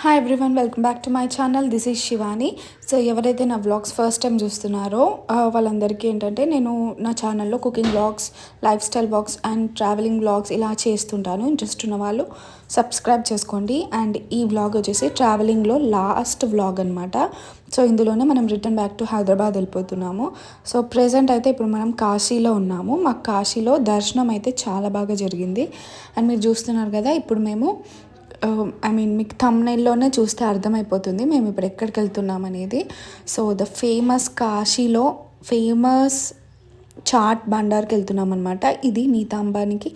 Hi everyone, welcome back to my channel. This is Shivani. So ఎవరైతే నా vlogs first time చూస్తున్నారో వాళ్ళందరికీ ఏంటంటే, నేను నా ఛానల్లో cooking vlogs, life style vlogs and travelling vlogs ఇలా చేస్తుంటాను. ఇంట్రెస్ట్ ఉన్న వాళ్ళు సబ్స్క్రైబ్ చేసుకోండి. అండ్ ఈ వ్లాగ్ వచ్చేసి ట్రావెలింగ్లో లాస్ట్ వ్లాగ్ అనమాట. సో ఇందులోనే మనం రిటర్న్ బ్యాక్ టు హైదరాబాద్ వెళ్ళిపోతున్నాము. సో ప్రెజెంట్ అయితే ఇప్పుడు మనం కాశీలో ఉన్నాము. మాకు కాశీలో దర్శనం అయితే చాలా బాగా జరిగింది. అండ్ మీరు చూస్తున్నారు కదా, ఇప్పుడు మేము మీకు థంబ్నెయిల్లోనే చూస్తే అర్థమైపోతుంది మేము ఇప్పుడు ఎక్కడికి వెళ్తున్నాం అనేది. సో ద ఫేమస్ కాశీలో ఫేమస్ చాట్ బండార్కి వెళ్తున్నాం అనమాట. ఇది నీతా అంబానీకి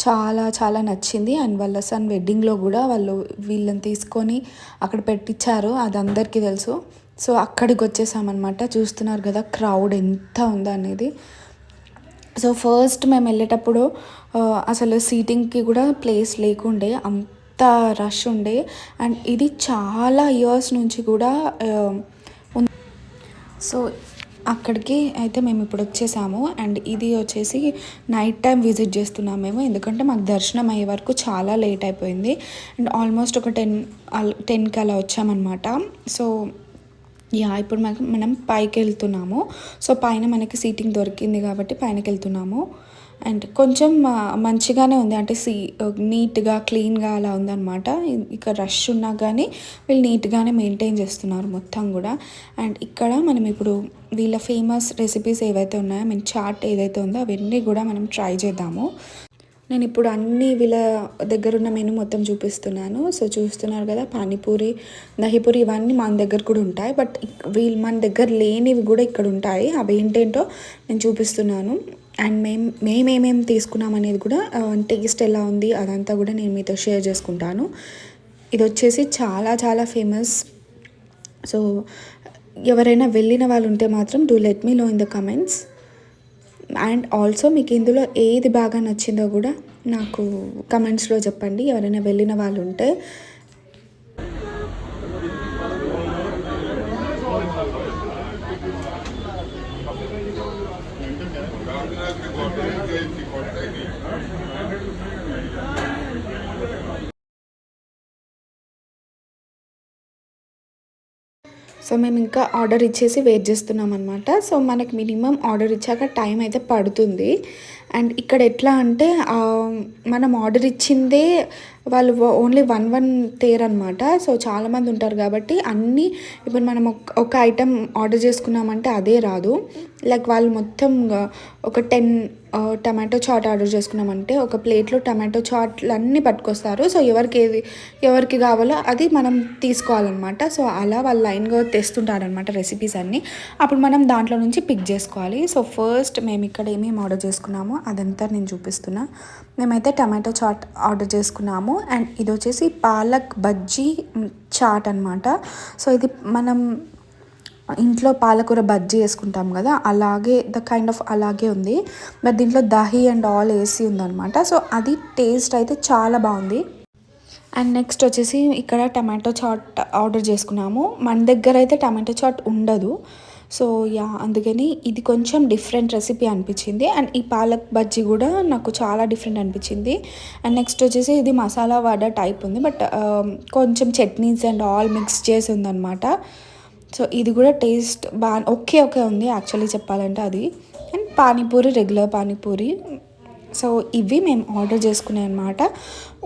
చాలా చాలా నచ్చింది. అండ్ వాళ్ళ సన్ వెడ్డింగ్లో కూడా వాళ్ళు వీళ్ళని తీసుకొని అక్కడ పెట్టించారు, అది అందరికీ తెలుసు. సో అక్కడికి వచ్చేసామన్నమాట. చూస్తున్నారు కదా క్రౌడ్ ఎంత ఉందో అనేది. సో ఫస్ట్ మేము వెళ్ళేటప్పుడు అసలు సీటింగ్కి కూడా ప్లేస్ లేకుండే, అంత రష్ ఉండే. అండ్ ఇది చాలా ఇయర్స్ నుంచి కూడా ఉంది. సో అక్కడికి అయితే మేము ఇప్పుడు వచ్చేసాము. అండ్ ఇది వచ్చేసి నైట్ టైం విజిట్ చేస్తున్నాం మేము, ఎందుకంటే మాకు దర్శనం అయ్యే వరకు చాలా లేట్ అయిపోయింది. అండ్ ఆల్మోస్ట్ ఒక 10కి అలా వచ్చామన్నమాట. సో ఇప్పుడు మనం పైకి వెళ్తున్నాము. సో పైన మనకి సీటింగ్ దొరికింది కాబట్టి పైనకి వెళ్తున్నాము. అండ్ కొంచెం మంచిగానే ఉంది, అంటే నీట్గా క్లీన్గా అలా ఉందన్నమాట. ఇక రష్ ఉన్నా కానీ వీళ్ళు నీట్గానే మెయింటైన్ చేస్తున్నారు మొత్తం కూడా. అండ్ ఇక్కడ మనం ఇప్పుడు వీళ్ళ ఫేమస్ రెసిపీస్ ఏవైతే ఉన్నాయో, చాట్ ఏదైతే ఉందో అవన్నీ కూడా మనం ట్రై చేద్దాము. నేను ఇప్పుడు అన్ని వీళ్ళ దగ్గర ఉన్న మెనూ మొత్తం చూపిస్తున్నాను. సో చూస్తున్నారు కదా, పానీపూరి, దహీపూరి ఇవన్నీ మన దగ్గర కూడా ఉంటాయి. బట్ మన దగ్గర లేనివి కూడా ఇక్కడ ఉంటాయి. అవి ఏంటేంటో నేను చూపిస్తున్నాను. అండ్ మేమేమేమి తీసుకున్నాం అనేది కూడా, టేస్ట్ ఎలా ఉంది అదంతా కూడా నేను మీతో షేర్ చేసుకుంటాను. ఇది వచ్చేసి చాలా చాలా ఫేమస్. సో ఎవరైనా వెళ్ళిన వాళ్ళు ఉంటే మాత్రం do let me know in the comments. And also మీకు ఇందులో ఏది బాగా నచ్చిందో కూడా నాకు కమెంట్స్లో చెప్పండి, ఎవరైనా వెళ్ళిన వాళ్ళు ఉంటే. సో మేము ఇంకా ఆర్డర్ ఇచ్చేసి వెయిట్ చేస్తున్నాం అనమాట. సో మనకి మినిమం ఆర్డర్ ఇచ్చాక టైం అయితే పడుతుంది. అండ్ ఇక్కడ ఎట్లా అంటే, మనం ఆర్డర్ ఇచ్చిందే వాళ్ళు ఓన్లీ వన్ తేరనమాట. సో చాలామంది ఉంటారు కాబట్టి అన్నీ ఇప్పుడు మనం ఒక ఐటెం ఆర్డర్ చేసుకున్నామంటే అదే రాదు. లైక్ వాళ్ళు మొత్తం ఒక 10 టమాటో చాట్ ఆర్డర్ చేసుకున్నామంటే ఒక ప్లేట్లో టమాటో చాట్లు అన్నీ పట్టుకొస్తారు. సో ఎవరికి కావాలో అది మనం తీసుకోవాలన్నమాట. సో అలా వాళ్ళు లైన్గా తెస్తుంటారనమాట రెసిపీస్ అన్నీ. అప్పుడు మనం దాంట్లో నుంచి పిక్ చేసుకోవాలి. సో ఫస్ట్ మేము ఇక్కడ ఏమేమి ఆర్డర్ చేసుకున్నామో అదంతా నేను చూపిస్తున్నా. మేమైతే టమాటో చాట్ ఆర్డర్ చేసుకున్నాము. అండ్ ఇది వచ్చేసి పాలక్ బజ్జీ చాట్ అనమాట. సో ఇది మనం ఇంట్లో పాలకూర బజ్జీ వేసుకుంటాం కదా, అలాగే అలాగే ఉంది. బట్ దీంట్లో దహీ అండ్ ఆల్ వేసి ఉందన్నమాట. సో అది టేస్ట్ అయితే చాలా బాగుంది. అండ్ నెక్స్ట్ వచ్చేసి ఇక్కడ టమాటో చాట్ ఆర్డర్ చేసుకున్నాము. మన దగ్గర అయితే టమాటో చాట్ ఉండదు. సో అందుకని ఇది కొంచెం డిఫరెంట్ రెసిపీ అనిపించింది. అండ్ ఈ పాలక్ బజ్జీ కూడా నాకు చాలా డిఫరెంట్ అనిపించింది. అండ్ నెక్స్ట్ వచ్చేసి ఇది మసాలా వడ టైప్ ఉంది, బట్ కొంచెం చట్నీస్ అండ్ ఆల్ మిక్స్ చేసి ఉందన్నమాట. సో ఇది కూడా టేస్ట్ ఓకే ఉంది యాక్చువల్లీ చెప్పాలంటే అది. And panipuri, regular panipuri. So ఇవి మేము ఆర్డర్ చేసుకున్నాయి అనమాట.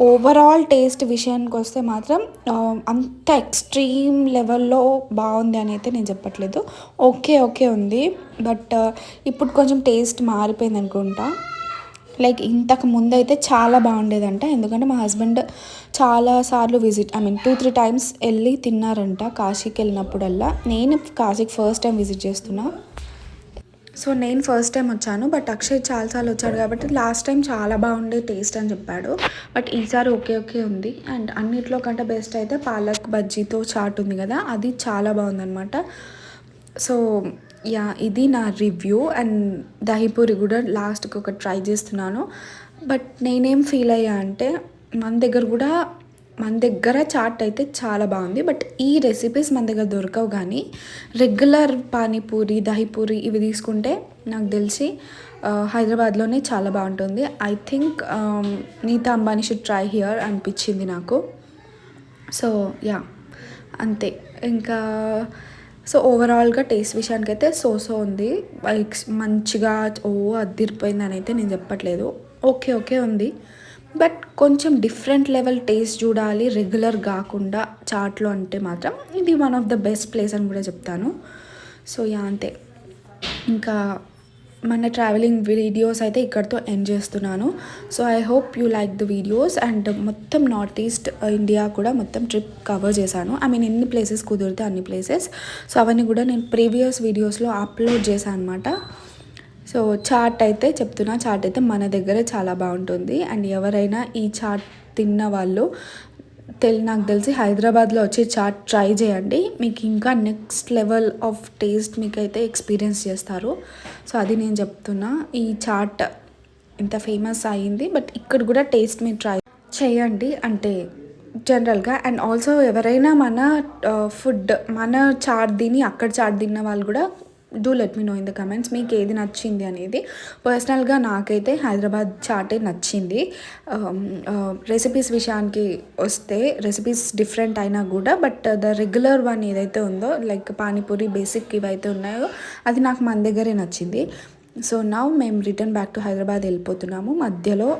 ఓవరాల్ టేస్ట్ విషయానికి వస్తే మాత్రం అంత ఎక్స్ట్రీమ్ లెవెల్లో బాగుంది అని అయితే నేను చెప్పట్లేదు. ఓకే ఉంది. బట్ ఇప్పుడు కొంచెం టేస్ట్ మారిపోయింది అనుకుంటా. లైక్ ఇంతకు ముందు అయితే చాలా బాగుండేదంట, ఎందుకంటే మా హస్బెండ్ చాలాసార్లు 2-3 టైమ్స్ వెళ్ళి తిన్నారంట కాశీకి వెళ్ళినప్పుడల్లా. నేను కాశీకి ఫస్ట్ టైం విజిట్ చేస్తున్నా. సో నేను ఫస్ట్ టైం వచ్చాను, బట్ అక్షయ్ చాలాసార్లు వచ్చాడు కాబట్టి లాస్ట్ టైం చాలా బాగుండే టేస్ట్ అని చెప్పాడు. బట్ ఈసారి ఓకే ఉంది. అండ్ అన్నిట్లో కంటే బెస్ట్ అయితే పాలక్ బజ్జీతో చాట్ ఉంది కదా, అది చాలా బాగుందన్నమాట. సో ఇది నా రివ్యూ. అండ్ దహీపూరి కూడా లాస్ట్కి ఒక ట్రై చేస్తున్నాను. బట్ నేనేం ఫీల్ అయ్యా అంటే, మన దగ్గర చాట్ అయితే చాలా బాగుంది. బట్ ఈ రెసిపీస్ మన దగ్గర దొరకవు. కానీ రెగ్యులర్ పానీపూరి, దహీపూరి ఇవి తీసుకుంటే నాకు తెలిసి హైదరాబాద్లోనే చాలా బాగుంటుంది. I think Nita Ambani should try here అనిపించింది నాకు. సో అంతే. ఇంకా సో, ఓవరాల్‌గా టేస్ట్ విషయానికైతే ఉంది. మంచిగా అద్దిరిపోయిందనైతే నేను చెప్పట్లేదు. ఓకే. ఓకే ఉంది. బట్ కొంచెం డిఫరెంట్ లెవెల్ టేస్ట్ చూడాలి రెగ్యులర్ గాకుండా చాట్‌లో అంటే మాత్రం ఇది one of the best place అని కూడా చెప్తాను. So, yeah! అంతే. ఇంకా మన ట్రావెలింగ్ వీడియోస్ అయితే ఇక్కడితో ఎండ్ చేస్తున్నాను. So I hope you like the videos and మొత్తం నార్త్ ఈస్ట్ ఇండియా కూడా మొత్తం ట్రిప్ కవర్ చేశాను. ఐ మీన్ ఎన్ని ప్లేసెస్ కుదిరితే అన్ని ప్లేసెస్. సో అవన్నీ కూడా నేను ప్రీవియస్ వీడియోస్లో అప్లోడ్ చేశాను అనమాట. సో చాట్ అయితే చెప్తున్నా, చాట్ అయితే మన దగ్గరే చాలా బాగుంటుంది. అండ్ ఎవరైనా ఈ చాట్ తిన్న వాళ్ళు నాకు తెలిసి హైదరాబాద్లో వచ్చి చాట్ ట్రై చేయండి. మీకు ఇంకా నెక్స్ట్ లెవెల్ ఆఫ్ టేస్ట్ మీకైతే ఎక్స్పీరియన్స్ చేస్తారు. సో అది నేను చెప్తున్నా. ఈ చాట్ ఇంత ఫేమస్ అయ్యింది, బట్ ఇక్కడ కూడా టేస్ట్ మీరు ట్రై చేయండి అంటే జనరల్గా. అండ్ ఆల్సో ఎవరైనా మన ఫుడ్ మన చాట్ తిని అక్కడ చాట్ తిన్న వాళ్ళు కూడా do let me know in the comments మీకు ఏది నచ్చింది అనేది. పర్సనల్గా నాకైతే హైదరాబాద్ చాటే నచ్చింది. రెసిపీస్ విషయానికి వస్తే రెసిపీస్ డిఫరెంట్ అయినా కూడా బట్ ద రెగ్యులర్ వన్ ఏదైతే ఉందో లైక్ పానీపూరి బేసిక్ ఇవైతే ఉన్నాయో అది నాకు మన దగ్గరే నచ్చింది. సో నౌ మేము రిటర్న్ బ్యాక్ టు హైదరాబాద్ వెళ్ళిపోతున్నాము. మధ్యలో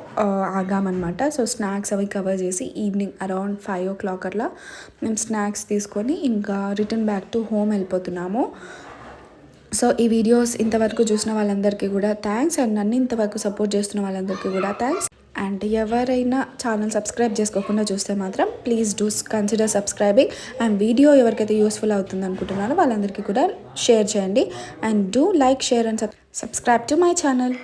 ఆగామన్నమాట. సో స్నాక్స్ అవి కవర్ చేసి ఈవినింగ్ అరౌండ్ 5 o'clock అట్లా మేము స్నాక్స్ తీసుకొని ఇంకా రిటర్న్ బ్యాక్ టు హోమ్ వెళ్ళిపోతున్నాము. సో ఈ వీడియోస్ ఇంతవరకు చూసిన వాళ్ళందరికీ కూడా థ్యాంక్స్. అండ్ నన్ను ఇంతవరకు సపోర్ట్ చేస్తున్న వాళ్ళందరికీ కూడా థ్యాంక్స్. అండ్ ఎవరైనా ఛానల్ సబ్స్క్రైబ్ చేసుకోకుండా చూస్తే మాత్రం please do consider subscribing. And video ఎవరికైతే యూస్ఫుల్ అవుతుంది అనుకుంటున్నారో వాళ్ళందరికీ కూడా షేర్ చేయండి. And do like, share and subscribe to my channel.